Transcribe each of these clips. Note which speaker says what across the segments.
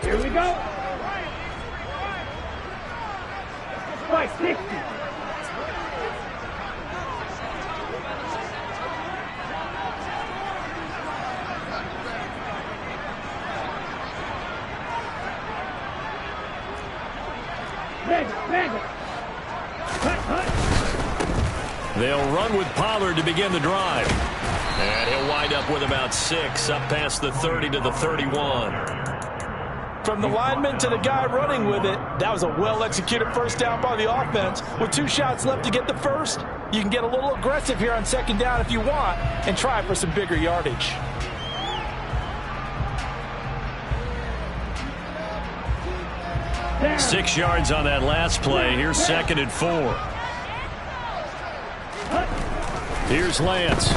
Speaker 1: Here we go. Right, 60.
Speaker 2: They'll run with Pollard to begin the drive. And he'll wind up with about 6, up past the 30 to the 31.
Speaker 3: From the lineman to the guy running with it, that was a well-executed first down by the offense. With 2 shots left to get the first, you can get a little aggressive here on second down if you want and try for some bigger yardage.
Speaker 2: Down. 6 yards on that last play. Here's 2nd and 4. Here's Lance.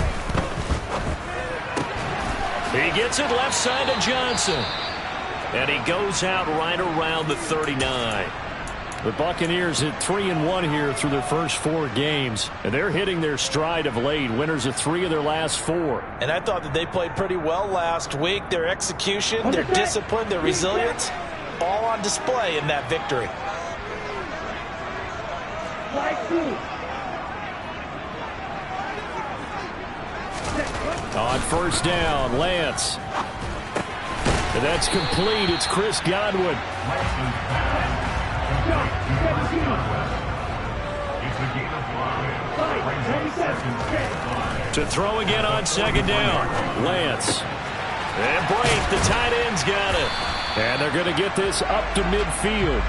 Speaker 2: He gets it left side to Johnson. And he goes out right around the 39. The Buccaneers hit 3-1 here through their first 4 games. And they're hitting their stride of late. Winners of 3 of their last 4.
Speaker 3: And I thought that they played pretty well last week. Their execution, their discipline, their resilience, all on display in that victory.
Speaker 2: On first down, Lance. And that's complete. It's Chris Godwin. To throw again on second down. Lance. And break. The tight end's got it. And they're going to get this up to midfield.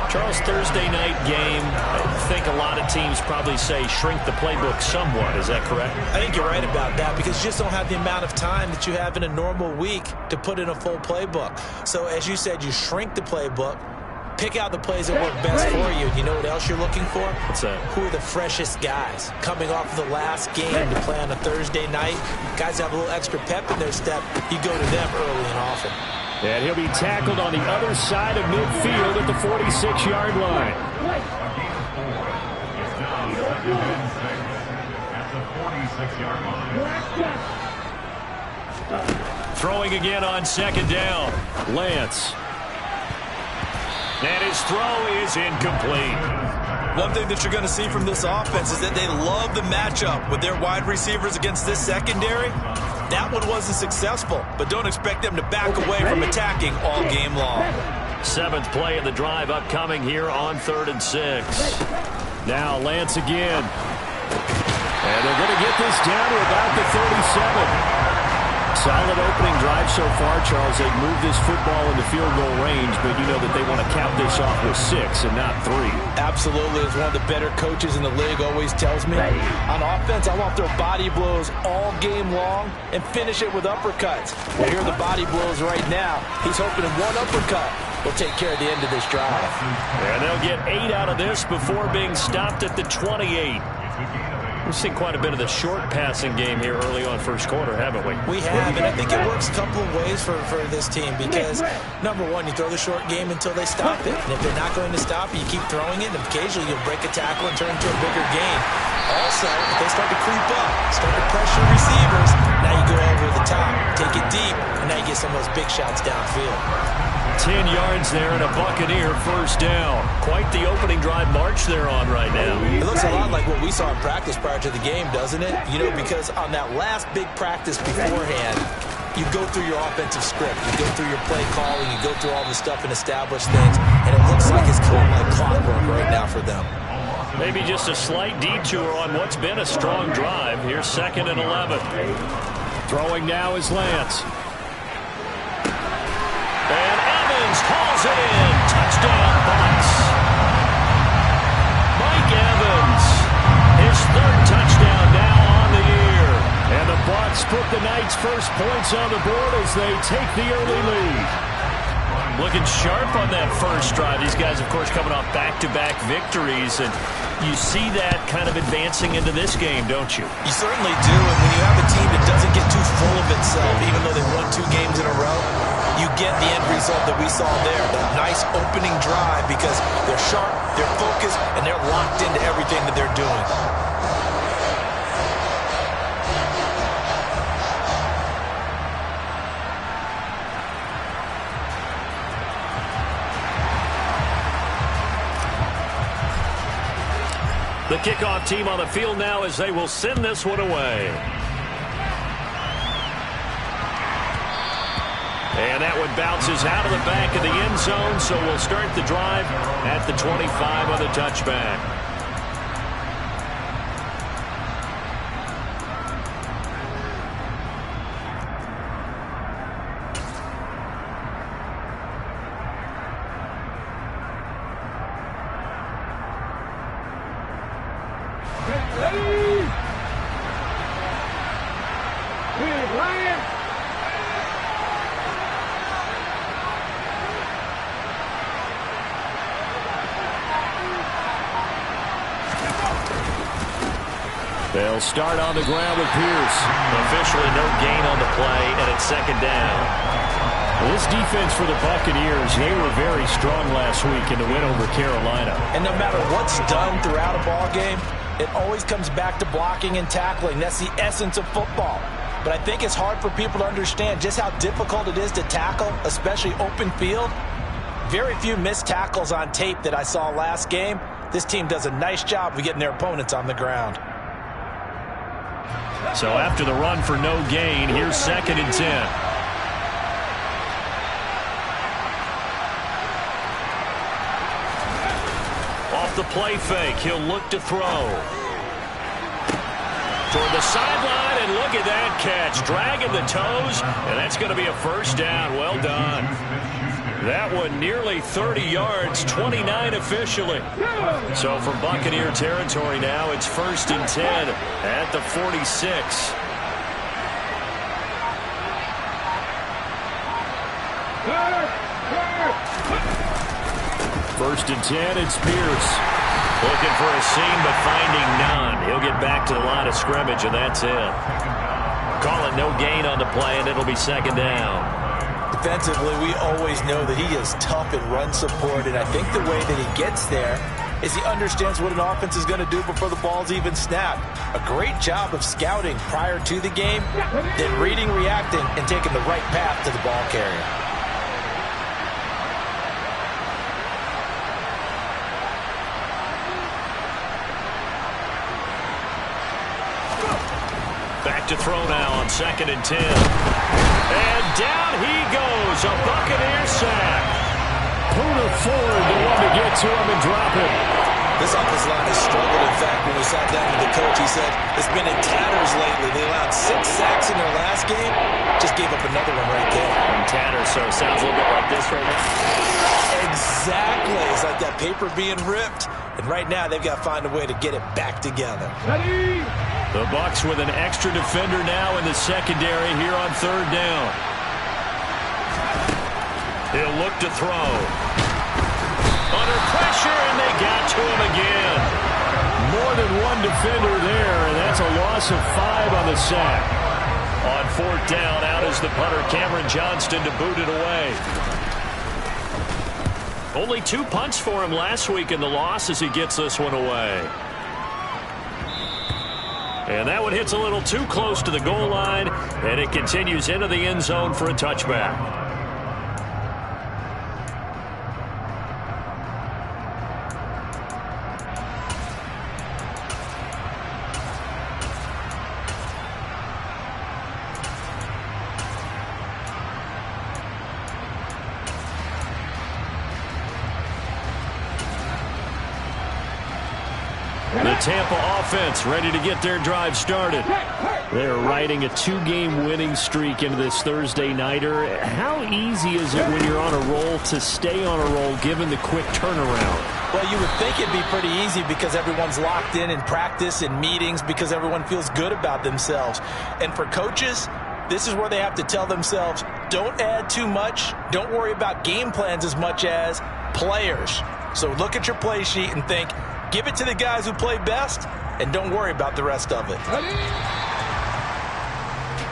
Speaker 2: Charles, Thursday night game, I think a lot of teams probably say shrink the playbook somewhat. Is that correct?
Speaker 3: I think you're right about that because you just don't have the amount of time that you have in a normal week to put in a full playbook. So as you said, you shrink the playbook, pick out the plays that work best for you. And you know what else you're looking for?
Speaker 2: What's that?
Speaker 3: Who are the freshest guys coming off of the last game to play on a Thursday night? Guys have a little extra pep in their step. You go to them early and often.
Speaker 2: And he'll be tackled on the other side of midfield at the 46-yard line. Throwing again on second down. Lance. And his throw is incomplete.
Speaker 3: One thing that you're going to see from this offense is that they love the matchup with their wide receivers against this secondary. That one wasn't successful, but don't expect them to back away from attacking all game long.
Speaker 2: 7th play of the drive upcoming here on 3rd and 6. Now Lance again. And they're going to get this down to about the 37. Solid opening drive so far, Charles. They've moved this football into field goal range, but you know that they want to cap this off with 6 and not 3. Absolutely. As one of the better coaches in the league always tells me, on offense, I want to throw body blows all game long and finish it with uppercuts. Well, here are the body blows right now. He's hoping in one uppercut will take care of the end of this drive. And they'll get 8 out of this before being stopped at the 28. We've seen quite a bit of the short passing game here early on first quarter, haven't we?
Speaker 3: We have, and I think it works a couple of ways for this team because, number one, you throw the short game until they stop it. And if they're not going to stop it, you keep throwing it, and occasionally you'll break a tackle and turn into a bigger game. Also, if they start to creep up, start to pressure receivers, now you go over the top, take it deep, and now you get some of those big shots downfield.
Speaker 2: 10 yards there and a Buccaneer first down. Quite the opening drive march they're on right now.
Speaker 3: It looks a lot like what we saw in practice prior to the game, doesn't it? You know, because on that last big practice beforehand, you go through your offensive script, you go through your play calling, you go through all the stuff and establish things, and it looks like it's kind of like clockwork right now for them.
Speaker 2: Maybe just a slight detour on what's been a strong drive. Here's 2nd and 11. Throwing now is Lance. And Evans hauls it in. Touchdown, Bucs. Mike Evans, his 3rd touchdown now on the year. And the Bucs put the night's first points on the board as they take the early lead. Looking sharp on that first drive. These guys, of course, coming off back-to-back victories, and you see that kind of advancing into this game, don't you?
Speaker 3: You certainly do, and when you have a team that doesn't get too full of itself, even though they've won 2 games in a row, you get the end result that we saw there, that nice opening drive, because they're sharp, they're focused, and they're locked into everything that they're doing.
Speaker 2: The kickoff team on the field now as they will send this one away. And that one bounces out of the back of the end zone, so we'll start the drive at the 25 on the touchback. They'll start on the ground with Pierce. Officially no gain on the play, and it's second down. Well, this defense for the Buccaneers, they were very strong last week in the win over Carolina.
Speaker 3: And no matter what's done throughout a ball game, it always comes back to blocking and tackling. That's the essence of football. But I think it's hard for people to understand just how difficult it is to tackle, especially open field. Very few missed tackles on tape that I saw last game. This team does a nice job of getting their opponents on the ground.
Speaker 2: So after the run for no gain, here's 2nd and 10. Off the play fake, he'll look to throw. Toward the sideline, and look at that catch. Dragging the toes, and that's going to be a first down. Well done. That one nearly 30 yards, 29 officially. So from Buccaneer territory now, it's 1st and 10 at the 46. First and 10, it's Pierce. Looking for a seam, but finding none. He'll get back to the line of scrimmage, and that's it. Call it no gain on the play, and it'll be 2nd down.
Speaker 3: Defensively, we always know that he is tough in run support, and I think the way that he gets there is he understands what an offense is going to do before the ball's even snapped. A great job of scouting prior to the game, then reading, reacting, and taking the right path to the ball carrier.
Speaker 2: Back to throw now on 2nd and 10. And down he goes, a Buccaneer sack. Puna Ford, the one to get to him and drop it.
Speaker 3: This offensive line has struggled. In fact, when we sat down with the coach, he said it's been in tatters lately. They allowed 6 sacks in their last game. Just gave up another one right there.
Speaker 2: In tatters, so it sounds a little bit like this right now.
Speaker 3: Exactly. It's like that paper being ripped. And right now, they've got to find a way to get it back together.
Speaker 1: Ready?
Speaker 2: The Bucs with an extra defender now in the secondary here on 3rd down. He'll look to throw. Under pressure, and they got to him again. More than one defender there, and that's a loss of 5 on the sack. On 4th down, out is the punter, Cameron Johnston, to boot it away. Only 2 punts for him last week in the loss as he gets this one away. And that one hits a little too close to the goal line, and it continues into the end zone for a touchback. The Tampa offense ready to get their drive started. They're riding a 2-game winning streak into this Thursday nighter. How easy is it when you're on a roll to stay on a roll given the quick turnaround?
Speaker 3: Well, you would think it'd be pretty easy because everyone's locked in practice and meetings because everyone feels good about themselves. And for coaches, this is where they have to tell themselves, don't add too much. Don't worry about game plans as much as players. So look at your play sheet and think, give it to the guys who play best, and don't worry about the rest of it.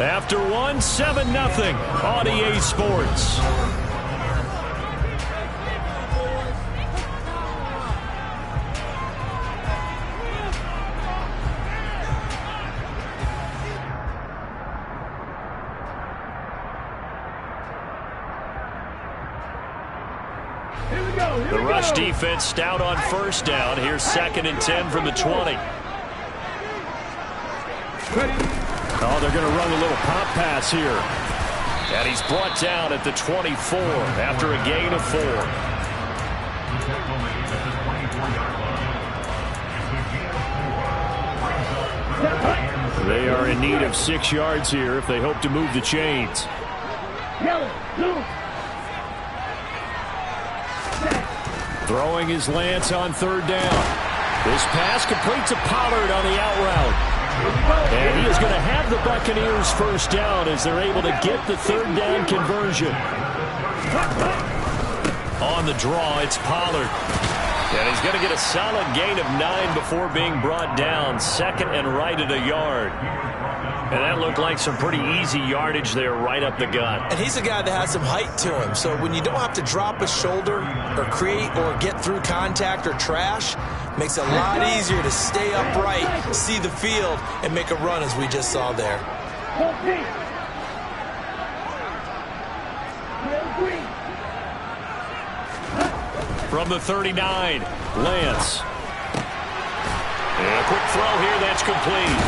Speaker 2: After 1, 7-0 on EA Sports. The rush defense stout on first down. Here's 2nd and 10 from the 20. Oh, they're going to run a little pop pass here. And he's brought down at the 24 after a gain of 4. They are in need of 6 yards here if they hope to move the chains. Throwing his Lance on 3rd down. This pass completes a Pollard on the out route. And he is going to have the Buccaneers first down as they're able to get the 3rd down conversion. On the draw, it's Pollard. And he's going to get a solid gain of 9 before being brought down. 2nd and right at a yard. And that looked like some pretty easy yardage there right up the gut.
Speaker 3: And he's a guy that has some height to him. So when you don't have to drop a shoulder or create or get through contact or trash, makes it a lot easier to stay upright, see the field, and make a run as we just saw there.
Speaker 2: From the 39, Lance. And a quick throw here, that's complete.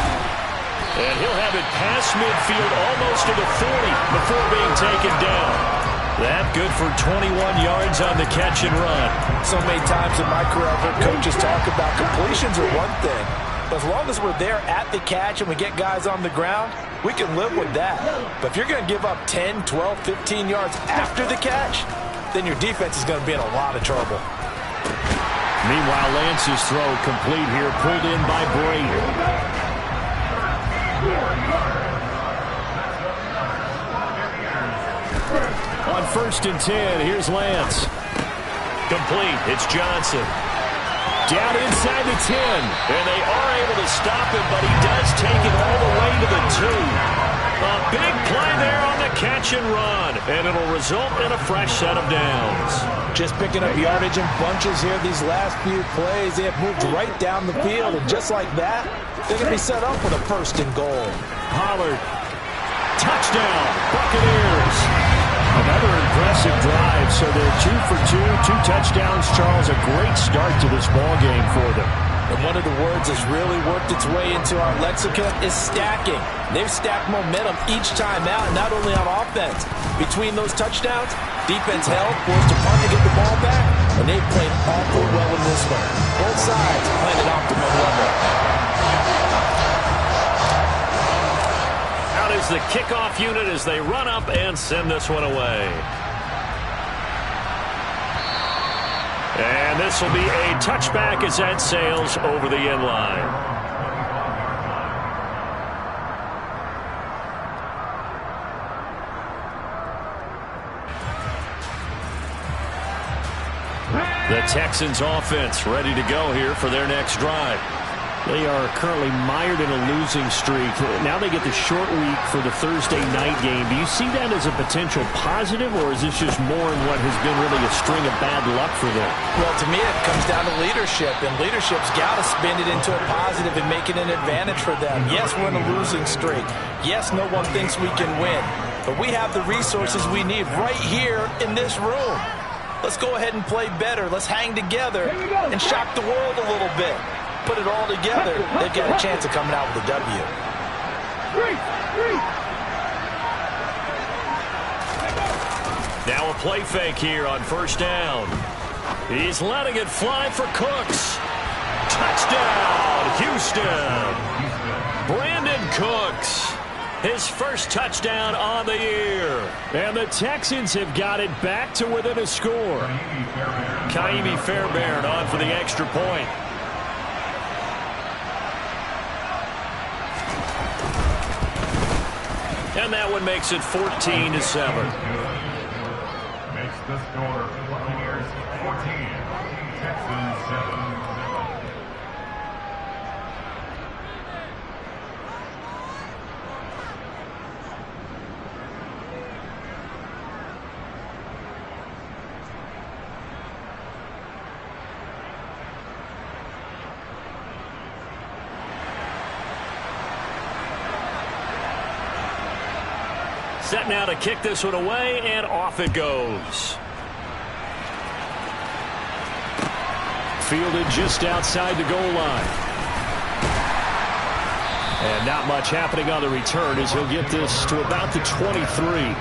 Speaker 2: And he'll have it past midfield almost to the 40 before being taken down. That good for 21 yards on the catch and run.
Speaker 4: So many times in my career, I've heard coaches talk about completions are one thing. But as long as we're there at the catch and we get guys on the ground, we can live with that. But if you're going to give up 10, 12, 15 yards after the catch, then your defense is going to be in a lot of trouble.
Speaker 2: Meanwhile, Lance's throw complete here, pulled in by Brady. On 1st and 10, here's Lance. Complete. It's Johnson. Down inside the 10. And they are able to stop him, but he does take it all the way to the 2. A big play there on the catch and run. And it'll result in a fresh set of downs.
Speaker 4: Just picking up yardage in bunches here these last few plays. They have moved right down the field. And just like that, they're going to be set up for the 1st and goal.
Speaker 2: Pollard. Touchdown. Buccaneers. Another impressive drive, so they're 2 for 2, 2 touchdowns. Charles, a great start to this ball game for them.
Speaker 4: And one of the words that's really worked its way into our lexicon is stacking. They've stacked momentum each time out, not only on offense. Between those touchdowns, defense held, forced to punt to get the ball back, and they've played awfully well in this one. Both sides playing at optimum level.
Speaker 2: Is the kickoff unit as they run up and send this one away. And this will be a touchback as that sails over the end line. The Texans offense ready to go here for their next drive.
Speaker 5: They are currently mired in a losing streak. Now they get the short week for the Thursday night game. Do you see that as a potential positive, or is this just more in what has been really a string of bad luck for them?
Speaker 4: Well, to me, it comes down to leadership, and leadership's got to spin it into a positive and make it an advantage for them. Yes, we're in a losing streak. Yes, no one thinks we can win, but we have the resources we need right here in this room. Let's go ahead and play better. Let's hang together and shock the world a little bit. Put it all together, they've got a chance of coming out with a W.
Speaker 2: Now a play fake here on 1st down. He's letting it fly for Cooks. Touchdown, Houston. Brandon Cooks. His first touchdown on the year.
Speaker 5: And the Texans have got it back to within a score.
Speaker 2: Kaimi Fairbairn on for the extra point. And that one makes it 14-7.
Speaker 1: Makes the score Buccaneers 14, Texans 7.
Speaker 2: Set now to kick this one away, and off it goes. fielded just outside the goal line. And not much happening on the return as he'll get this to about the 23.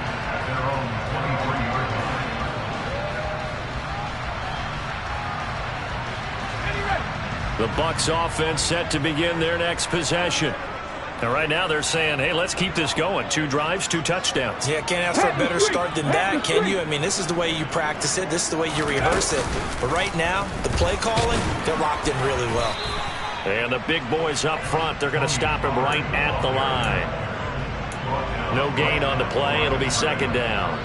Speaker 2: The Bucs offense set to begin their next possession. And right now they're saying, hey, let's keep this going. 2 drives, 2 touchdowns.
Speaker 3: Yeah, can't ask for a better start than that, can you? I mean, this is the way you practice it. This is the way you rehearse it. But right now, the play calling, they're locked in really well.
Speaker 2: And the big boys up front, they're going to stop him right at the line. No gain on the play. It'll be second down.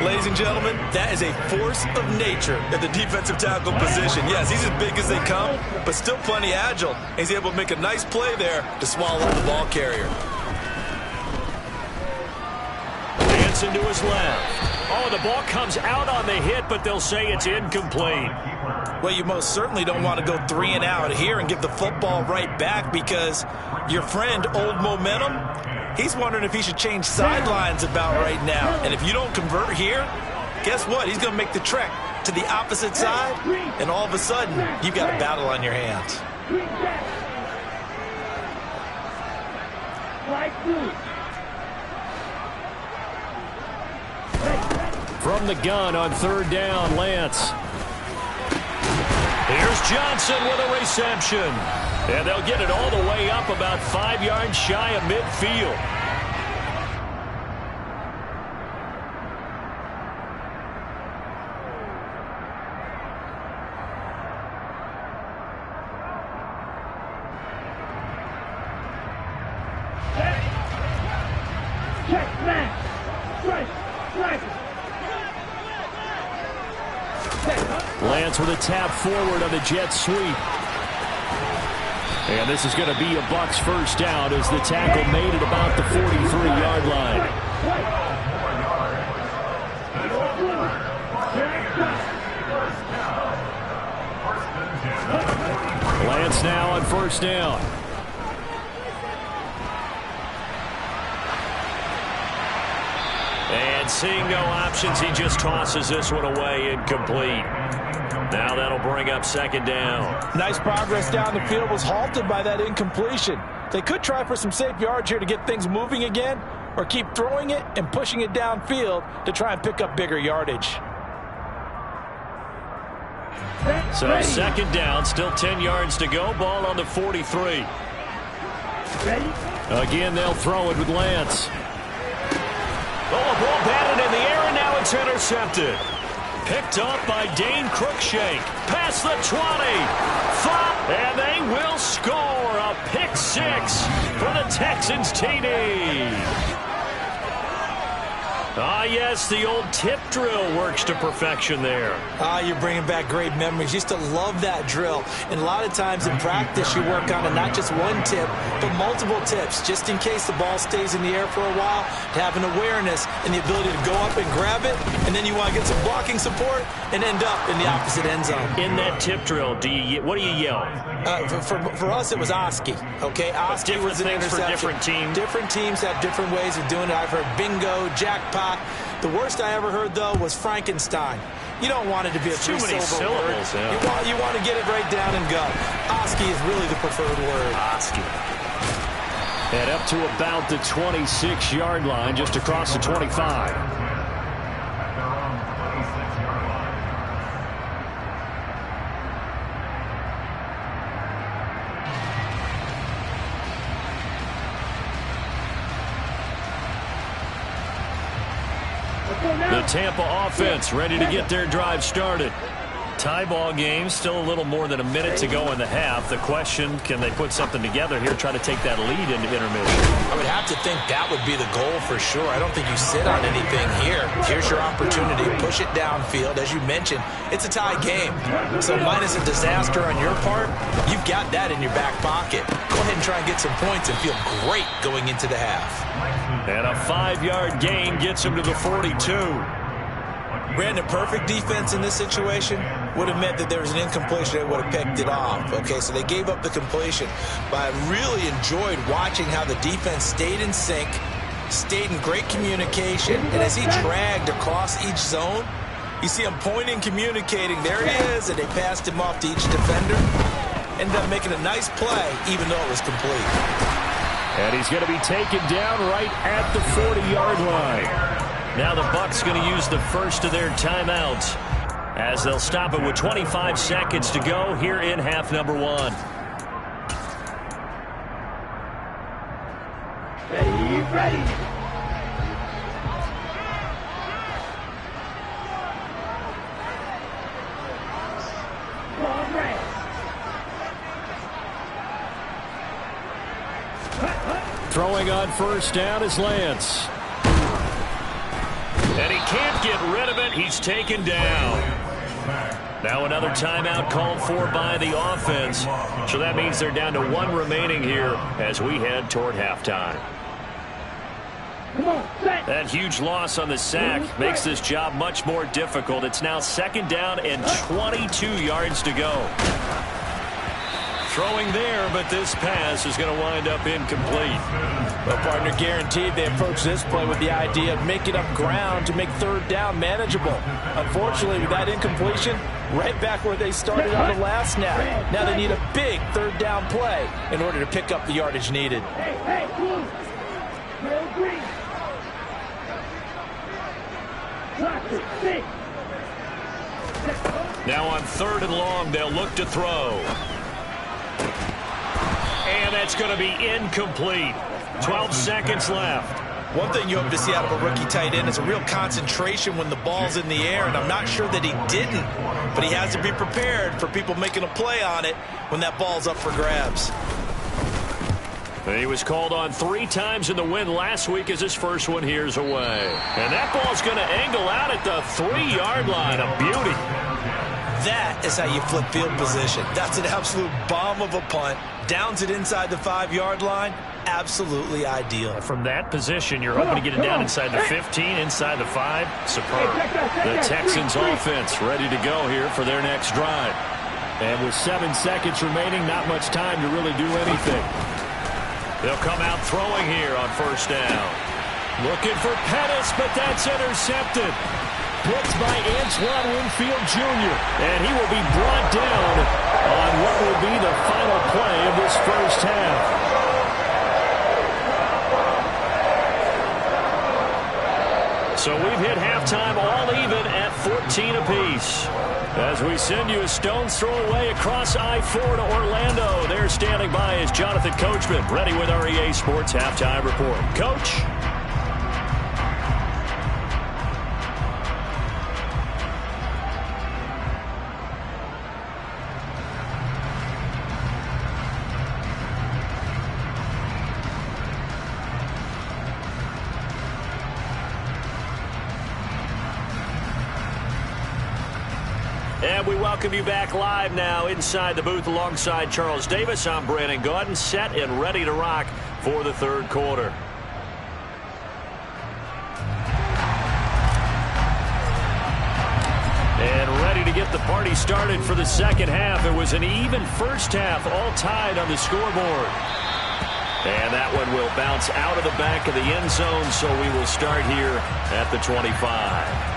Speaker 4: Ladies and gentlemen, that is a force of nature at the defensive tackle position. Yes, he's as big as they come, but still plenty agile. He's able to make a nice play there to swallow the ball carrier.
Speaker 2: Hanson to his left. Oh, the ball comes out on the hit, but they'll say it's incomplete.
Speaker 3: Well, you most certainly don't want to go 3 and out here and give the football right back because your friend, Old Momentum, he's wondering if he should change sidelines about right now. And if you don't convert here, guess what? He's going to make the trek to the opposite side, and all of a sudden, you've got a battle on your hands.
Speaker 2: From the gun on 3rd down, Lance. Here's Johnson with a reception. And they'll get it all the way up about 5 yards shy of midfield. Lance with a tap forward on the jet sweep. And this is going to be a Bucs first down as the tackle made at about the 43-yard line. Lance now on first down. And seeing no options, he just tosses this one away, incomplete. Now that'll bring up second down.
Speaker 4: Nice progress down the field was halted by that incompletion. They could try for some safe yards here to get things moving again, or keep throwing it and pushing it downfield to try and pick up bigger yardage.
Speaker 2: So second down, still 10 yards to go. Ball on the 43. Again, they'll throw it with Lance. Oh, a ball batted in the air, and now it's intercepted. Picked up by Dane Cruikshank. Past the 20. 5. And they will score a pick 6 for the Texans TD. Ah, yes, the old tip drill works to perfection there.
Speaker 3: You're bringing back great memories. Used to love that drill. And a lot of times in practice, you work on it, not just one tip, but multiple tips, just in case the ball stays in the air for a while, to have an awareness and the ability to go up and grab it, and then you want to get some blocking support and end up in the opposite end zone.
Speaker 2: In that tip drill, what do you yell?
Speaker 3: For us, it was Oski. Okay, Oski was an interception.
Speaker 2: For different teams.
Speaker 3: Different teams have different ways of doing it. I've heard bingo, jackpot. The worst I ever heard, though, was Frankenstein. You don't want it to be a
Speaker 2: too many syllables.
Speaker 3: Yeah. You want to get it right down and go. Oski is really the preferred word.
Speaker 2: Oski. And up to about the 26-yard line, just across the 25. The Tampa offense ready to get their drive started. Tie ball game, still a little more than a minute to go in the half. The question, can they put something together here, try to take that lead into intermission?
Speaker 3: I would have to think that would be the goal for sure. I don't think you sit on anything here. Here's your opportunity. Push it downfield. As you mentioned, it's a tie game. So minus a disaster on your part, you've got that in your back pocket. Go ahead and try and get some points and feel great going into the half.
Speaker 2: And a 5-yard gain gets him to the 42.
Speaker 3: Brandon, perfect defense in this situation would have meant that there was an incompletion that would have picked it off. Okay, so they gave up the completion. But I really enjoyed watching how the defense stayed in sync, stayed in great communication, and as he dragged across each zone, You see him pointing, communicating. There he is, and they passed him off to each defender. Ended up making a nice play, even though it was complete.
Speaker 2: And he's going to be taken down right at the 40-yard line. Now the Bucs going to use the first of their timeouts as they'll stop it with 25 seconds to go here in half number 1.
Speaker 6: Ready.
Speaker 2: Throwing on first down is Lance. And he can't get rid of it. He's taken down. Now another timeout called for by the offense. So that means they're down to 1 remaining here as we head toward halftime. That huge loss on the sack makes this job much more difficult. It's now 2nd down and 22 yards to go. Throwing there, but this pass is going to wind up incomplete.
Speaker 4: Well, partner, guaranteed they approach this play with the idea of making up ground to make 3rd down manageable. Unfortunately, with that incompletion, right back where they started on the last snap. Now they need a big 3rd down play in order to pick up the yardage needed.
Speaker 6: Hey, blue. No green.
Speaker 2: Now on 3rd and long, they'll look to throw. And that's going to be incomplete. 12 seconds left.
Speaker 3: One thing you hope to see out of a rookie tight end is a real concentration when the ball's in the air, and I'm not sure that he didn't, but he has to be prepared for people making a play on it when that ball's up for grabs.
Speaker 2: And he was called on 3 times in the win last week as his first one here's away. And that ball's going to angle out at the 3-yard line. A beauty.
Speaker 3: That is how you flip field position. That's an absolute bomb of a punt. Downs it inside the 5-yard line. Absolutely ideal.
Speaker 2: From that position, you're hoping to get it down inside the 15, inside the 5. Superb. The Texans offense ready to go here for their next drive. And with 7 seconds remaining, not much time to really do anything. They'll come out throwing here on first down. Looking for Pettis, but that's intercepted. Picked by Antoine Winfield Jr. And he will be brought down on what will be the final play of this first half. So we've hit halftime all even at 14 apiece. As we send you a stone's throw away across I-4 to Orlando. There standing by is Jonathan Coachman, ready with our EA Sports Halftime Report. Coach? And we welcome you back live now inside the booth alongside Charles Davis. I'm Brandon Gaudin, set and ready to rock for the 3rd quarter. And ready to get the party started for the 2nd half. It was an even first half, all tied on the scoreboard. And that one will bounce out of the back of the end zone, so we will start here at the 25.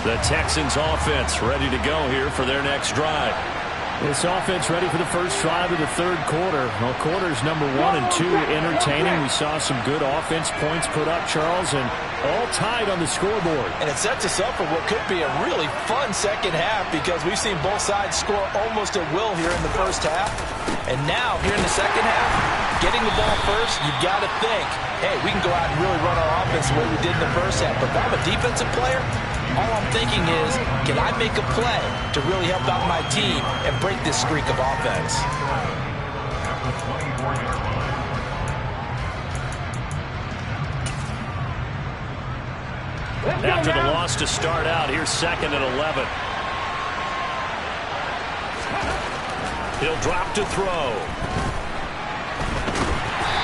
Speaker 2: The Texans offense ready to go here for their next drive.
Speaker 5: This offense ready for the first drive of the 3rd quarter. Well, quarters number 1 and 2 entertaining. We saw some good offense points put up, Charles, and all tied on the scoreboard.
Speaker 4: And it sets us up for what could be a really fun 2nd half because we've seen both sides score almost at will here in the first half. And now, here in the 2nd half, getting the ball first, you've got to think, hey, we can go out and really run our offense the way we did in the first half. But if I'm a defensive player, all I'm thinking is, can I make a play to really help out my team and break this streak of offense?
Speaker 2: After the loss to start out, here's 2nd and 11. He'll drop to throw.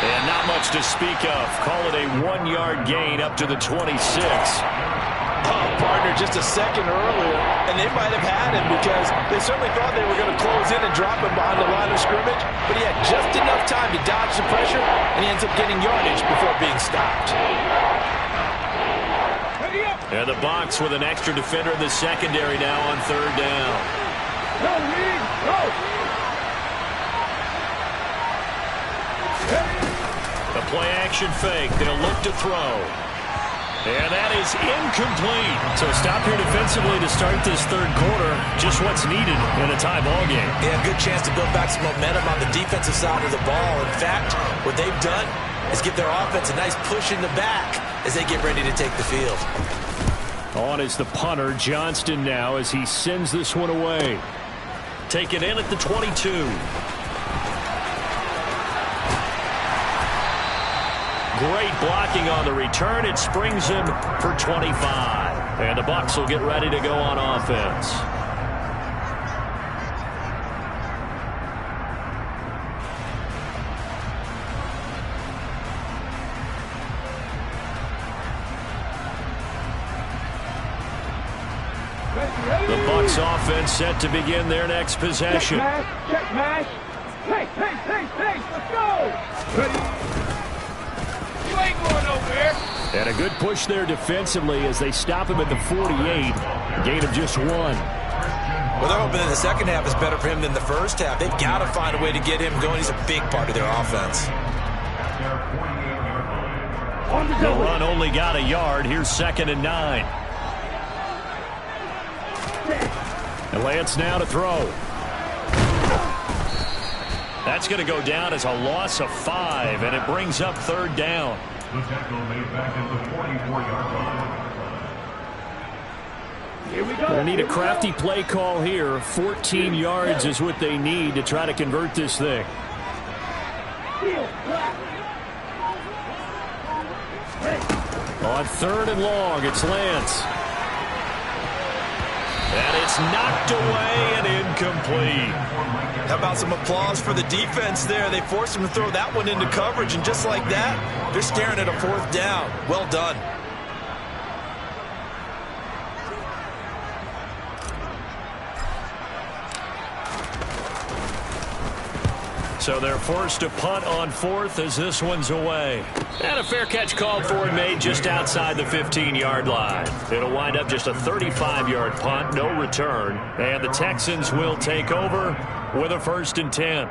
Speaker 2: And not much to speak of. Call it a 1-yard gain up to the 26.
Speaker 4: Oh, partner, just a second earlier, and they might have had him because they certainly thought they were going to close in and drop him behind the line of scrimmage, but he had just enough time to dodge the pressure, and he ends up getting yardage before being stopped.
Speaker 2: And the Bucs with an extra defender in the secondary now on third down.
Speaker 6: Go, Reed, go!
Speaker 2: The play-action fake. They'll look to throw. And that is incomplete. So stop here defensively to start this third quarter. Just what's needed in a tie ball game.
Speaker 3: Yeah, good chance to build back some momentum on the defensive side of the ball. In fact, what they've done is give their offense a nice push in the back as they get ready to take the field.
Speaker 5: On is the punter, Johnston now, as he sends this one away.
Speaker 2: Take it in at the 22. Great blocking on the return. It springs him for 25. And the Bucs will get ready to go on offense. The Bucs offense set to begin their next possession.
Speaker 6: Check mash. Hey, let's go! Ready? You ain't going nowhere.
Speaker 5: And a good push there defensively as they stop him at the 48. Gain of just 1.
Speaker 3: Well, they're hoping that the second half is better for him than the first half. They've got to find a way to get him going. He's a big part of their offense.
Speaker 2: The run only got a yard. Here's 2nd and 9. And Lance now to throw. That's going to go down as a loss of 5, and it brings up 3rd down.
Speaker 1: The tackle made back at the 44-yard line.
Speaker 6: Here we go.
Speaker 5: They need a crafty play call here. 14 yards is what they need to try to convert this thing. On 3rd and long, it's Lance.
Speaker 2: And it's knocked away and incomplete.
Speaker 3: How about some applause for the defense there? They forced him to throw that one into coverage, and just like that, they're staring at a 4th down. Well done.
Speaker 2: So they're forced to punt on 4th as this one's away. And a fair catch called for and made just outside the 15-yard line. It'll wind up just a 35-yard punt, no return. And the Texans will take over with a 1st and 10.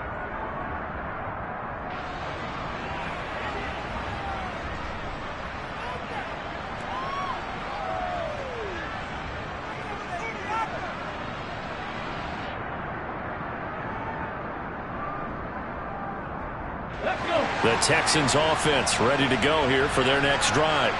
Speaker 2: The Texans offense ready to go here for their next drive.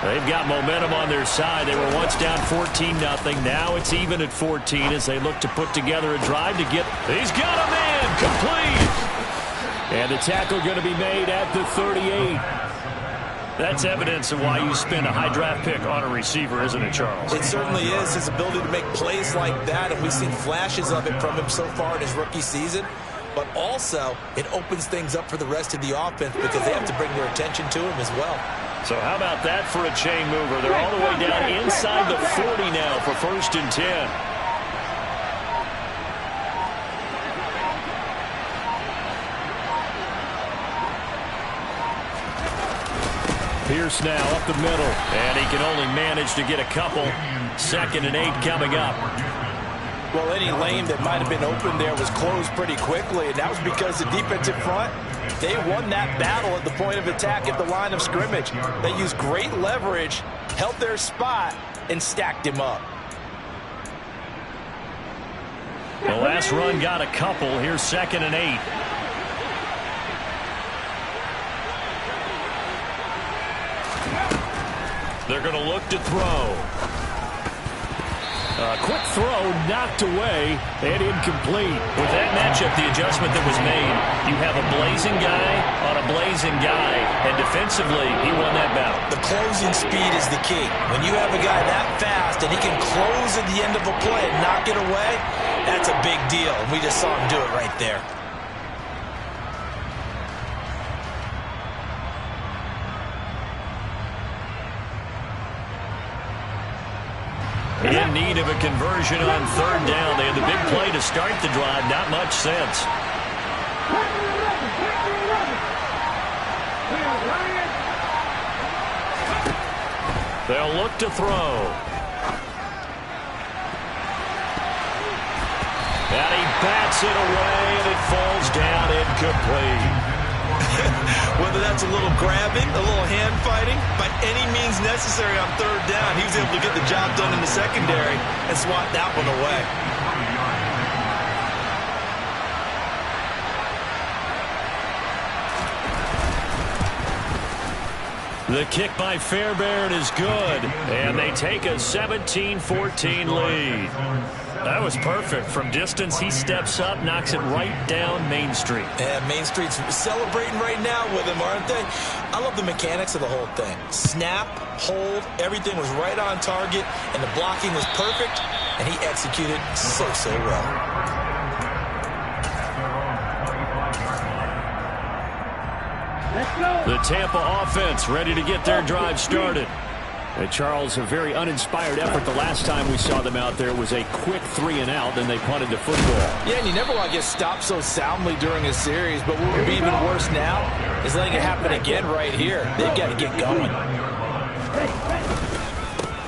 Speaker 2: They've got momentum on their side. They were once down 14-0. Now it's even at 14 as they look to put together a drive to get. He's got a man complete.
Speaker 5: And the tackle going to be made at the 38.
Speaker 2: That's evidence of why you spend a high draft pick on a receiver, isn't it, Charles?
Speaker 3: It certainly is. His ability to make plays like that, and we've seen flashes of it from him so far in his rookie season. But also, it opens things up for the rest of the offense because they have to bring their attention to him as well.
Speaker 2: So how about that for a chain mover? They're all the way down inside the 40 now for 1st and 10.
Speaker 5: Pierce now up the middle.
Speaker 2: And he can only manage to get a couple. 2nd and 8 coming up.
Speaker 4: Well, any lane that might have been open there was closed pretty quickly, and that was because the defensive front, they won that battle at the point of attack at the line of scrimmage. They used great leverage, held their spot, and stacked him up.
Speaker 2: The last run got a couple. Here's 2nd and 8. They're going to look to throw.
Speaker 5: A quick throw knocked away and incomplete.
Speaker 2: With that matchup, the adjustment that was made, you have a blazing guy on a blazing guy, and defensively, he won that battle.
Speaker 3: The closing speed is the key. When you have a guy that fast and he can close at the end of a play and knock it away, that's a big deal. And we just saw him do it right there.
Speaker 2: in need of a conversion on third down. They had the big play to start the drive. Not much sense. They'll look to throw. And he bats it away, and it falls down incomplete.
Speaker 4: Whether that's a little grabbing, a little hand fighting, by any means necessary on third down, he was able to get the job done in the secondary and swat that one away.
Speaker 2: The kick by Fairbairn is good, and they take a 17-14 lead. That was perfect. From distance, he steps up, knocks it right down Main Street.
Speaker 3: Yeah, Main Street's celebrating right now with him, aren't they? I love the mechanics of the whole thing. Snap, hold, everything was right on target, and the blocking was perfect, and he executed so well.
Speaker 2: The Tampa offense ready to get their drive started.
Speaker 5: And Charles, a very uninspired effort the last time we saw them out there. It was a quick 3-and-out, then they punted the football.
Speaker 4: Yeah, and you never want to get stopped so soundly during a series, but what would be even worse now is letting it happen again right here. They've got to get going.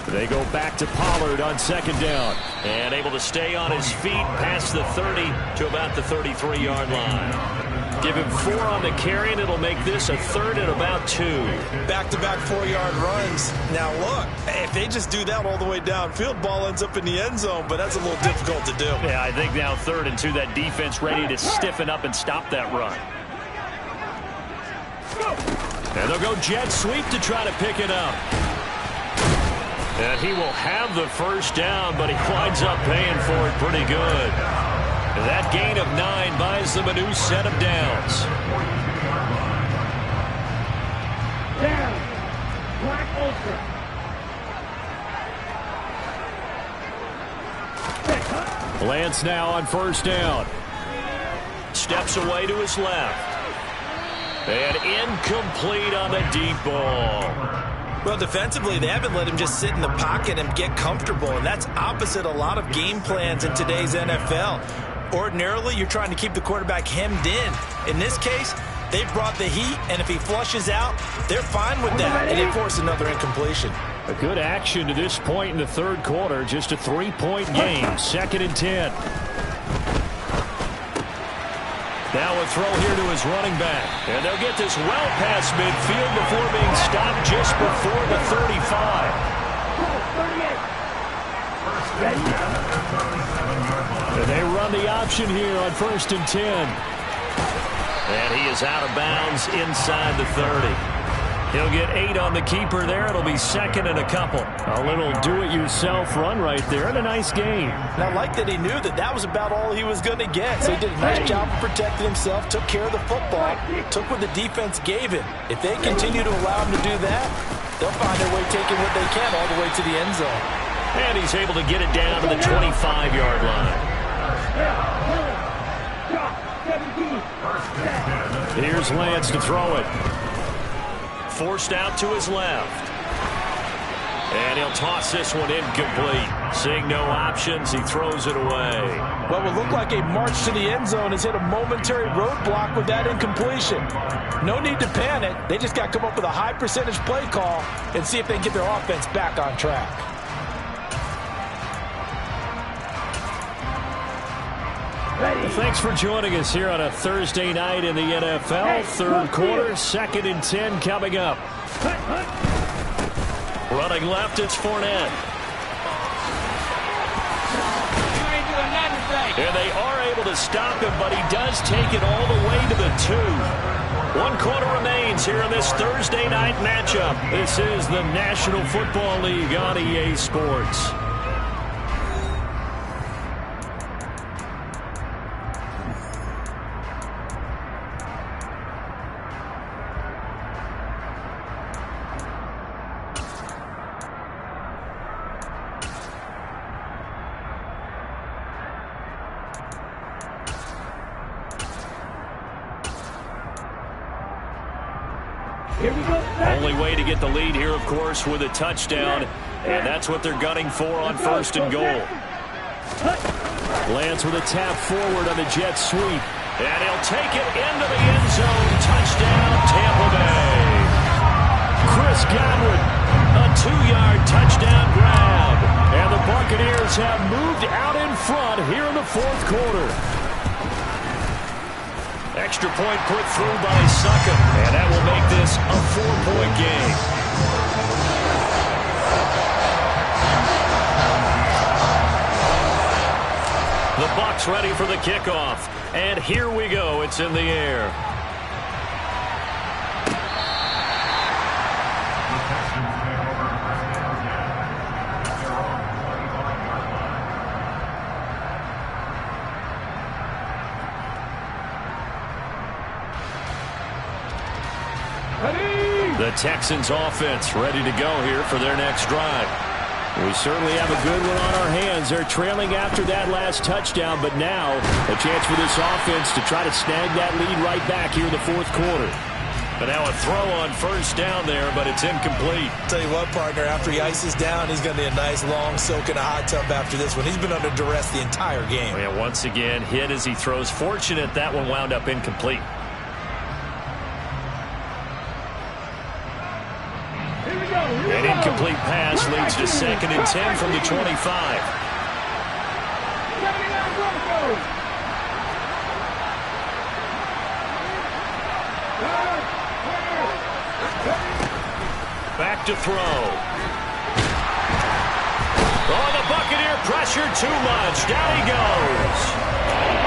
Speaker 5: They go back to Pollard on second down.
Speaker 2: And able to stay on his feet past the 30 to about the 33-yard line. Give him 4 on the carry, and it'll make this a 3rd and about 2.
Speaker 3: Back-to-back 4-yard runs. Now, look, if they just do that all the way downfield, ball ends up in the end zone, but that's a little difficult to do.
Speaker 2: Yeah, I think now 3rd and 2, that defense ready to stiffen up and stop that run. And they'll go jet sweep to try to pick it up. And he will have the first down, but he winds up paying for it pretty good. That gain of 9 buys them a new set of downs.
Speaker 6: Down. Black Ultra.
Speaker 5: Lance now on first down.
Speaker 2: Steps away to his left. And incomplete on the deep ball.
Speaker 3: Well, defensively, they haven't let him just sit in the pocket and get comfortable, and that's opposite a lot of game plans in today's NFL. Ordinarily, you're trying to keep the quarterback hemmed in. In this case, they brought the heat, and if he flushes out, they're fine with that, and they force another incompletion.
Speaker 5: A good action to this point in the third quarter. Just a 3-point game. 2nd and 10.
Speaker 2: Now a throw here to his running back. And they'll get this well past midfield before being stopped just before the 35.
Speaker 5: And they run the option here on 1st and 10.
Speaker 2: And he is out of bounds inside the 30. He'll get 8 on the keeper there. It'll be 2nd and a couple.
Speaker 5: A little do-it-yourself run right there, and a nice game.
Speaker 4: And I like that he knew that that was about all he was going to get. So he did a nice job of protecting himself, took care of the football, took what the defense gave him. If they continue to allow him to do that, they'll find their way taking what they can all the way to the end zone.
Speaker 2: And he's able to get it down to the 25-yard line.
Speaker 5: Here's Lance to throw it.
Speaker 2: Forced out to his left. And he'll toss this one incomplete. Seeing no options, he throws it away.
Speaker 4: What will look like a march to the end zone has hit a momentary roadblock with that incompletion. No need to panic. They just got to come up with a high percentage play call and see if they can get their offense back on track.
Speaker 5: Well, thanks for joining us here on a Thursday night in the NFL. Third quarter, 2nd and 10 coming up.
Speaker 2: Running left, it's Fournette. And they are able to stop him, but he does take it all the way to the 2. 1 quarter remains here in this Thursday night matchup. This is the National Football League on EA Sports.
Speaker 6: Here we go.
Speaker 2: Only way to get the lead here, of course, with a touchdown. And that's what they're gunning for on first and goal.
Speaker 5: Lance with a tap forward on the jet sweep.
Speaker 2: And he'll take it into the end zone. Touchdown, Tampa Bay. Chris Godwin, a 2-yard touchdown grab. And the Buccaneers have moved out in front here in the fourth quarter. Extra point put through by Succop. And that will make this a 4-point game. The Bucs ready for the kickoff. And here we go. It's in the air. The Texans offense ready to go here for their next drive. We certainly have a good one on our hands. They're trailing after that last touchdown, but now a chance for this offense to try to snag that lead right back here in the fourth quarter. But now a throw on first down there, but it's incomplete.
Speaker 3: Tell you what, partner, after he ices down, he's going to need a nice long soak in a hot tub after this one. He's been under duress the entire game.
Speaker 2: And once again, hit as he throws. Fortunate that one wound up incomplete. An incomplete pass leads to 2nd and 10 from the 25. Back to throw. Oh, the Buccaneer pressure too much. Down he goes.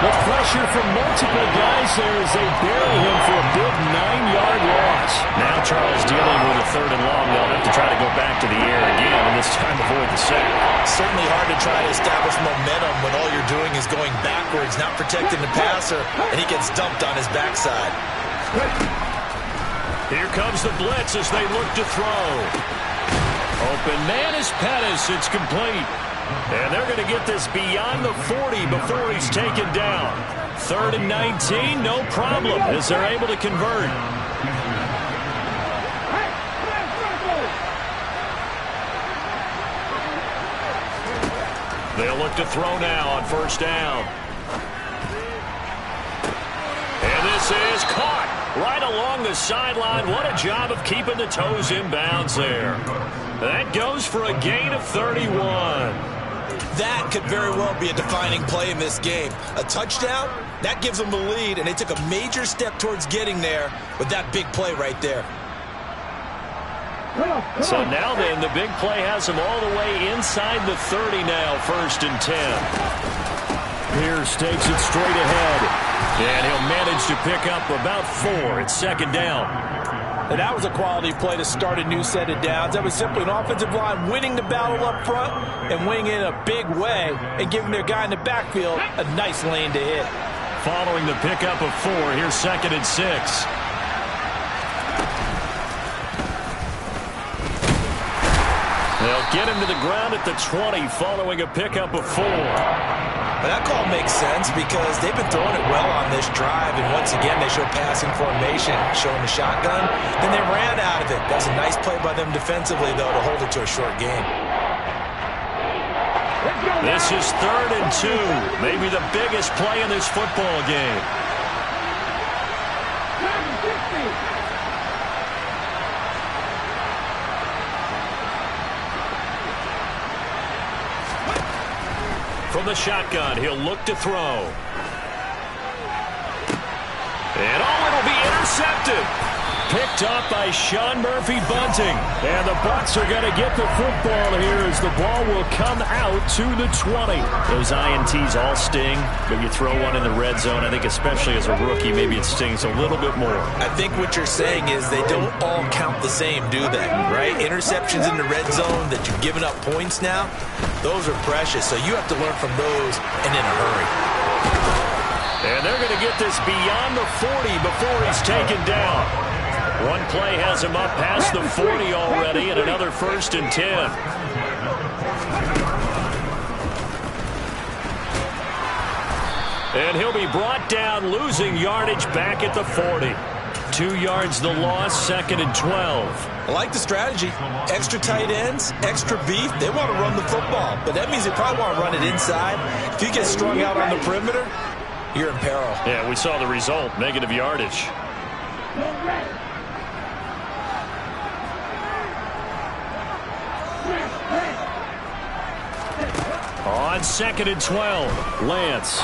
Speaker 5: The pressure from multiple guys there as they bury him for a big 9-yard loss.
Speaker 2: Now Charles dealing with a 3rd and long. They'll have to try to go back to the air again, and this time avoid the sack.
Speaker 3: Certainly hard to try to establish momentum when all you're doing is going backwards, not protecting the passer, and he gets dumped on his backside.
Speaker 2: Here comes the blitz as they look to throw. Open man is Pettis. It's complete. And they're going to get this beyond the 40 before he's taken down. 3rd and 19, no problem, as they're able to convert. They'll look to throw now on first down. And this is caught right along the sideline. What a job of keeping the toes in bounds there. That goes for a gain of 31.
Speaker 3: That could very well be a defining play in this game. A touchdown, that gives them the lead, and they took a major step towards getting there with that big play right there.
Speaker 2: So now then, the big play has them all the way inside the 30 now, 1st and 10.
Speaker 5: Pierce takes it straight ahead.
Speaker 2: And he'll manage to pick up about 4. It's 2nd down.
Speaker 4: And that was a quality play to start a new set of downs. That was simply an offensive line winning the battle up front and winning it in a big way and giving their guy in the backfield a nice lane to hit.
Speaker 2: Following the pickup of 4, here's 2nd and 6. They'll get him to the ground at the 20 following a pickup of 4.
Speaker 3: But that call makes sense because they've been throwing it well on this drive, and once again they show passing formation, showing the shotgun. Then they ran out of it. That was a nice play by them defensively, though, to hold it to a short game.
Speaker 2: This is 3rd and 2, maybe the biggest play in this football game. From the shotgun, he'll look to throw. And it'll be intercepted. Picked up by Sean Murphy-Bunting. And the Bucs are going to get the football here as the ball will come out to the 20. Those INTs all sting, but you throw one in the red zone, I think especially as a rookie, maybe it stings a little bit more.
Speaker 3: I think what you're saying is they don't all count the same, do they? Right? Interceptions in the red zone that you've given up points now, those are precious. So you have to learn from those and in a hurry.
Speaker 2: And they're going to get this beyond the 40 before he's taken down. One play has him up past the 40 already, and another 1st and 10. And he'll be brought down, losing yardage back at the 40. 2 yards the loss, 2nd and 12.
Speaker 3: I like the strategy. Extra tight ends, extra beef. They want to run the football, but that means they probably want to run it inside. If you get strung out on the perimeter, you're in peril.
Speaker 2: Yeah, we saw the result, negative yardage. On 2nd and 12, Lance.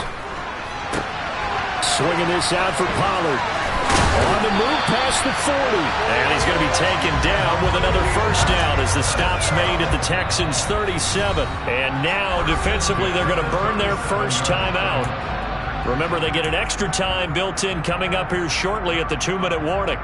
Speaker 2: Swinging this out for Pollard. On the move past the 40. And he's going to be taken down with another first down as the stop's made at the Texans' 37. And now, defensively, they're going to burn their first timeout. Remember, they get an extra time built in coming up here shortly at the 2-minute warning.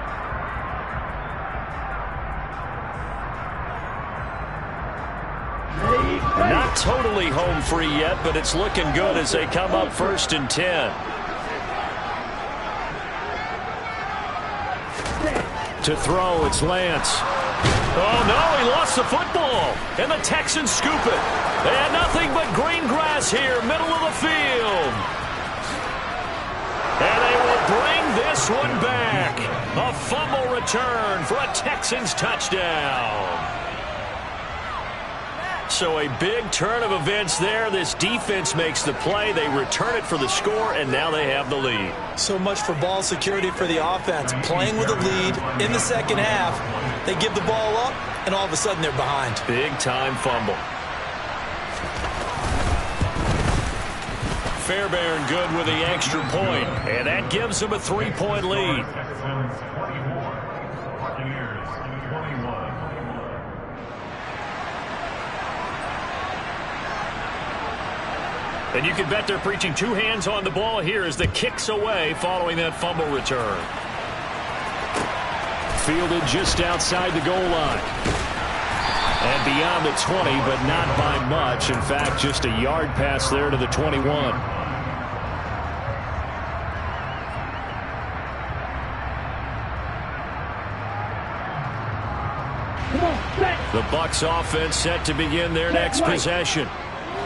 Speaker 2: Not totally home free yet, but it's looking good as they come up 1st and 10. To throw, it's Lance. Oh, no, he lost the football. And the Texans scoop it. They had nothing but green grass here, middle of the field. And they will bring this one back. A fumble return for a Texans touchdown. So a big turn of events there. This defense makes the play. They return it for the score, and now they have the lead.
Speaker 3: So much for ball security for the offense. Playing with a lead in the second half. They give the ball up, and all of a sudden they're behind.
Speaker 2: Big-time fumble. Fairbairn good with the extra point, and that gives them a 3-point lead. And you can bet they're preaching 2 hands on the ball here as the kick's away following that fumble return. Fielded just outside the goal line. And beyond the 20, but not by much. In fact, just a yard pass there to the 21. The Bucs offense set to begin their next possession.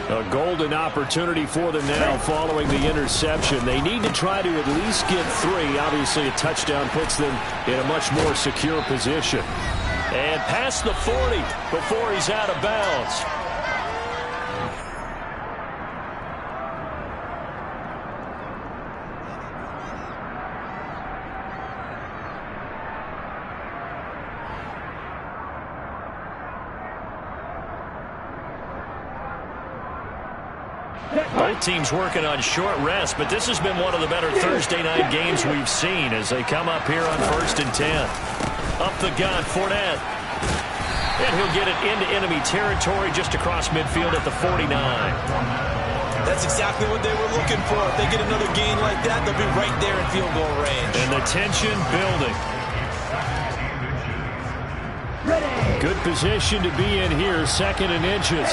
Speaker 2: A golden opportunity for them now following the interception. They need to try to at least get 3. Obviously, a touchdown puts them in a much more secure position. And past the 40 before he's out of bounds. Both teams working on short rest, but this has been one of the better Thursday night games we've seen as they come up here on 1st and 10. Up the gun, Fournette. And he'll get it into enemy territory just across midfield at the 49.
Speaker 3: That's exactly what they were looking for. If they get another gain like that, they'll be right there in field goal range.
Speaker 2: And the tension building. Good position to be in here, 2nd and inches.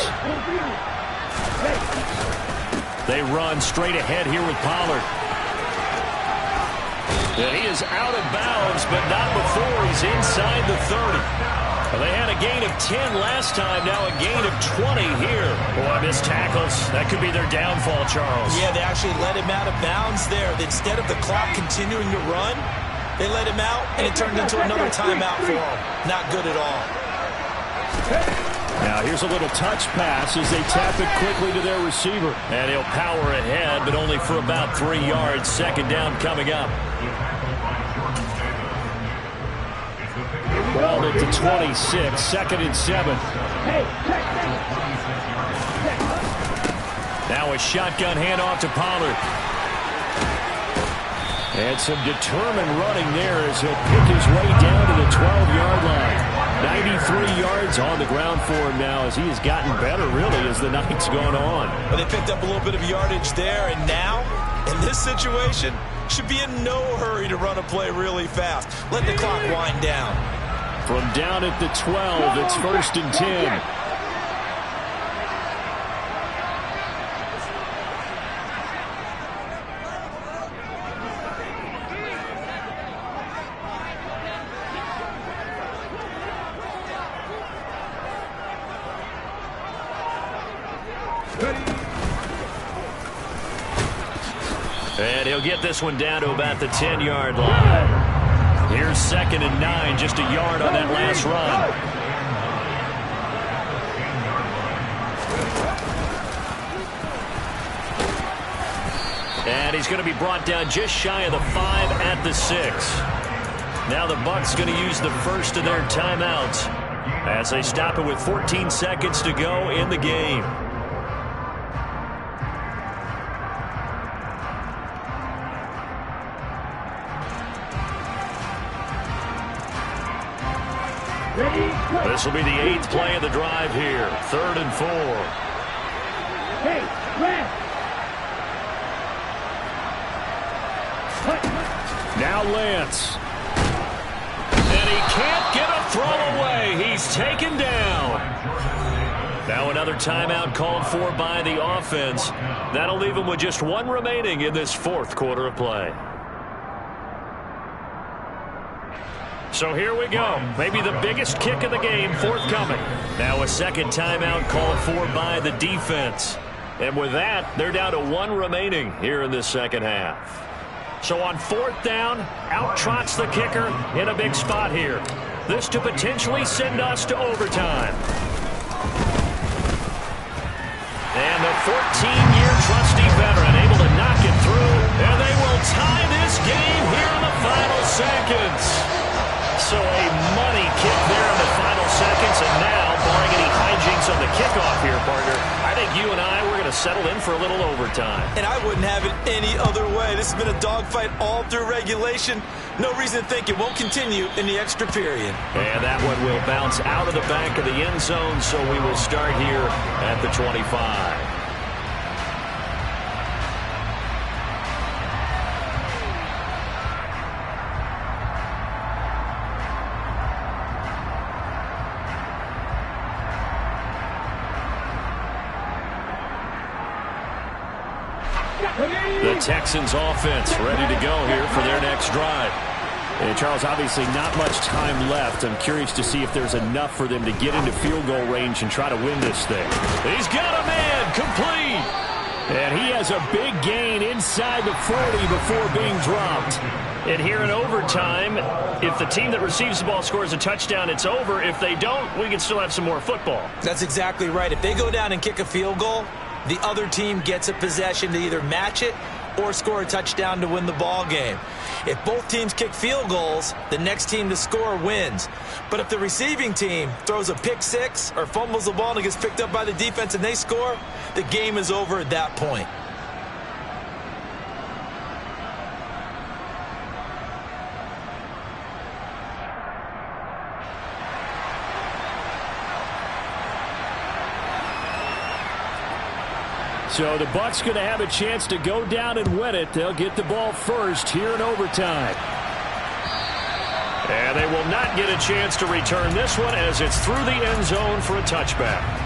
Speaker 2: They run straight ahead here with Pollard. And he is out of bounds, but not before he's inside the 30. Well, they had a gain of 10 last time, now a gain of 20 here. Boy, missed tackles. That could be their downfall, Charles.
Speaker 3: Yeah, they actually let him out of bounds there. Instead of the clock continuing to run, they let him out, and it turned into another timeout for him. Not good at all.
Speaker 2: Now here's a little touch pass as they tap it quickly to their receiver. And he'll power ahead, but only for about 3 yards. 2nd down coming up. Ball at the 26, 2nd and 7. Now a shotgun handoff to Pollard. And some determined running there as he'll pick his way down to the 12-yard line. 93 yards on the ground for him now as he has gotten better, really, as the night's gone on.
Speaker 3: Well, they picked up a little bit of yardage there, and now, in this situation, should be in no hurry to run a play really fast. Let the clock wind down.
Speaker 2: From down at the 12, it's 1st and 10. And he'll get this one down to about the 10-yard line. Here 2nd and 9, just a yard on that last run. And he's going to be brought down just shy of the 5 at the 6. Now the Bucs going to use the first of their timeouts as they stop it with 14 seconds to go in the game. This will be the 8th play of the drive here. 3rd and 4.
Speaker 6: Hey, left.
Speaker 2: Now Lance. And he can't get a throw away. He's taken down. Now another timeout called for by the offense. That'll leave him with just 1 remaining in this 4th quarter of play. So here we go. Maybe the biggest kick of the game forthcoming. Now a second timeout called for by the defense. And with that, they're down to 1 remaining here in this second half. So on 4th down, out trots the kicker in a big spot here. This to potentially send us to overtime. And the 14-year trusty veteran able to knock it through. And they will tie this game here in the final seconds. So a money kick there in the final seconds. And now, barring any hijinks on the kickoff here, partner, I think you and I, we're going to settle in for a little overtime.
Speaker 3: And I wouldn't have it any other way. This has been a dogfight all through regulation. No reason to think it won't continue in the extra period.
Speaker 2: And that one will bounce out of the back of the end zone, so we will start here at the 25. The Texans offense ready to go here for their next drive.
Speaker 5: And Charles, obviously not much time left. I'm curious to see if there's enough for them to get into field goal range and try to win this thing.
Speaker 2: He's got a man complete.
Speaker 5: And he has a big gain inside the 40 before being dropped.
Speaker 2: And here in overtime, if the team that receives the ball scores a touchdown, it's over. If they don't, we can still have some more football.
Speaker 3: That's exactly right. If they go down and kick a field goal, the other team gets a possession to either match it or score a touchdown to win the ball game. If both teams kick field goals, the next team to score wins. But if the receiving team throws a pick six or fumbles the ball and it gets picked up by the defense and they score, the game is over at that point.
Speaker 5: So the Bucs going to have a chance to go down and win it. They'll get the ball first here in overtime.
Speaker 2: And they will not get a chance to return this one as it's through the end zone for a touchback.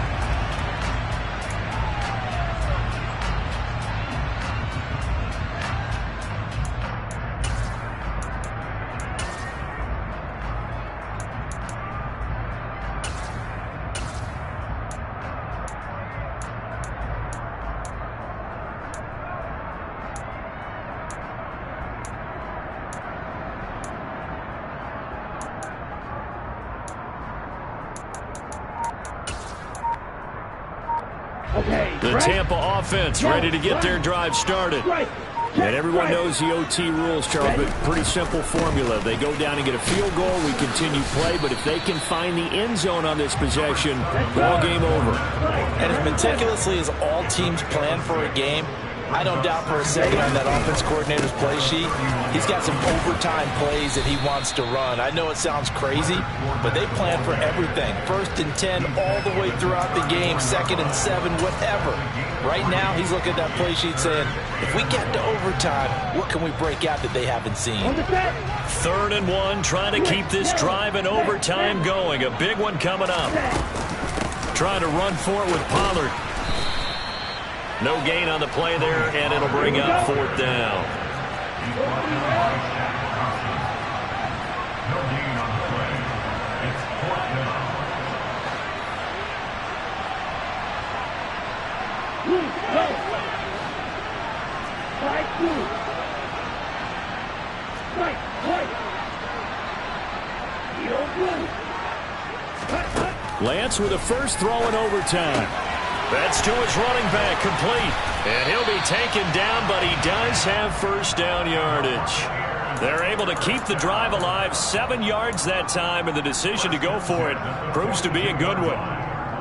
Speaker 2: The Tampa offense ready to get their drive started.
Speaker 5: And everyone knows the OT rules, Charles, but pretty simple formula. They go down and get a field goal, we continue play, but if they can find the end zone on this possession, ball game over.
Speaker 3: And as meticulously as all teams plan for a game, I don't doubt for a second on that offense coordinator's play sheet, he's got some overtime plays that he wants to run. I know it sounds crazy, but they plan for everything. 1st and 10 all the way throughout the game, 2nd and 7, whatever. Right now, he's looking at that play sheet saying, if we get to overtime, what can we break out that they haven't seen?
Speaker 2: 3rd and 1, trying to keep this drive in overtime going. A big one coming up. Trying to run for it with Pollard. No gain on the play there, and it'll bring up 4th down.
Speaker 1: No gain on the play. It's 4th down.
Speaker 2: Lance with a first throw in overtime. That's to his running back, complete. And he'll be taken down, but he does have first down yardage. They're able to keep the drive alive, 7 yards that time, and the decision to go for it proves to be a good one.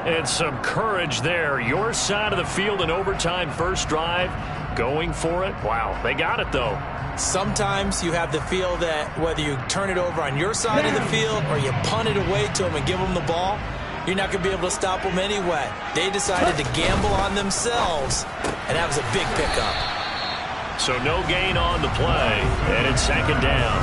Speaker 2: And some courage there. Your side of the field in overtime, first drive, going for it. Wow, they got it, though.
Speaker 3: Sometimes you have the feel that whether you turn it over on your side of the field or you punt it away to them and give them the ball, you're not going to be able to stop them anyway. They decided to gamble on themselves, and that was a big pickup.
Speaker 2: So no gain on the play, and it's second down.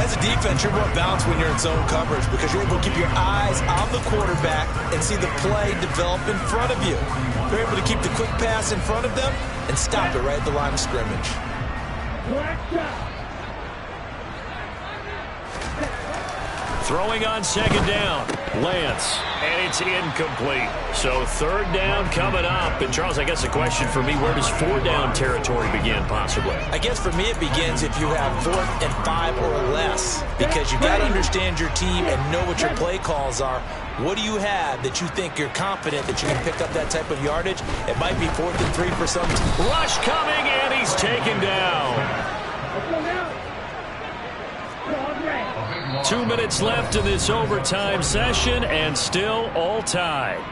Speaker 3: As a defense, you're more balanced when you're in zone coverage because you're able to keep your eyes on the quarterback and see the play develop in front of you. You're able to keep the quick pass in front of them and stop it right at the line of scrimmage.
Speaker 2: Throwing on second down, Lance, and it's incomplete. So third down coming up. And, Charles, I guess the question for me, where does 4-down territory begin possibly?
Speaker 3: I guess for me it begins if you have 4th and 5 or less because you got to understand your team and know what your play calls are. What do you have that you think you're confident that you can pick up that type of yardage? It might be 4th and 3 for some team.
Speaker 2: Rush coming, and he's taken down. 2 minutes left in this overtime session, and still all tied.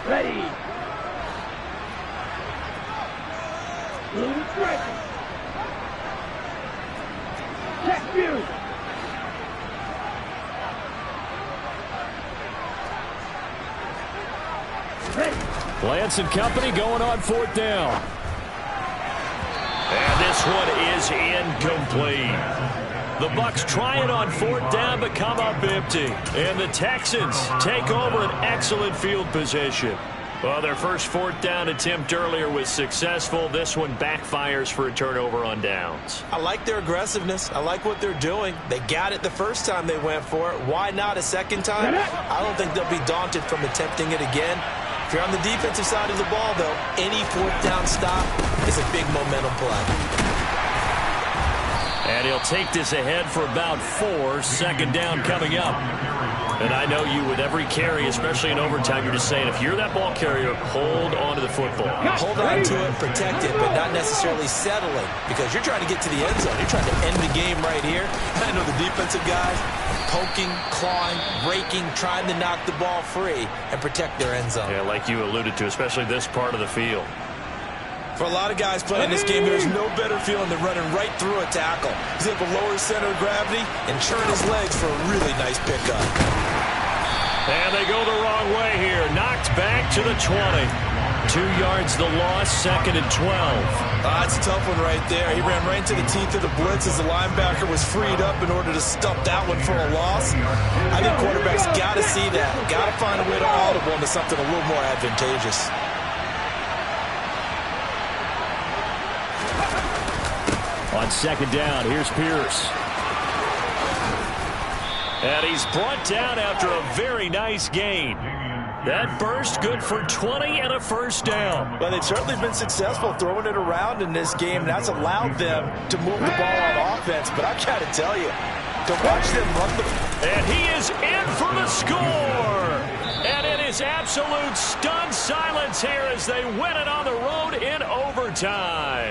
Speaker 6: Ready. Check view.
Speaker 2: Lance and company going on 4th down. And this one is incomplete. The Bucs try it on 4th down but come up empty. And the Texans take over an excellent field position. Well, their first 4th down attempt earlier was successful. This one backfires for a turnover on downs.
Speaker 3: I like their aggressiveness. I like what they're doing. They got it the first time they went for it. Why not a second time? I don't think they'll be daunted from attempting it again. If you're on the defensive side of the ball, though, any 4th down stop is a big momentum play.
Speaker 2: And he'll take this ahead for about 4. Second down coming up. And I know you with every carry, especially in overtime, you're just saying if you're that ball carrier, hold on to the football.
Speaker 3: Hold on to it, protect it, but not necessarily settling because you're trying to get to the end zone. You're trying to end the game right here. I know the defensive guys poking, clawing, raking, trying to knock the ball free and protect their end zone.
Speaker 2: Yeah, like you alluded to, especially this part of the field.
Speaker 3: For a lot of guys playing this game, there's no better feeling than running right through a tackle. He's able to lower his center of gravity and churn his legs for a really nice pickup.
Speaker 2: And they go the wrong way here. Knocked back to the 20. 2 yards the loss, 2nd and 12.
Speaker 3: That's a tough one right there. He ran right into the teeth of the blitz as the linebacker was freed up in order to stump that one for a loss. I think quarterbacks got to see that. Got to find a way to audible into something a little more advantageous.
Speaker 2: On second down, here's Pierce. And he's brought down after a very nice gain. That burst good for 20 and a first down.
Speaker 3: Well, they've certainly been successful throwing it around in this game. That's allowed them to move the ball on offense. But I've got to tell you, to watch them run the...
Speaker 2: And he is in for the score. And it is absolute stunned silence here as they win it on the road in overtime.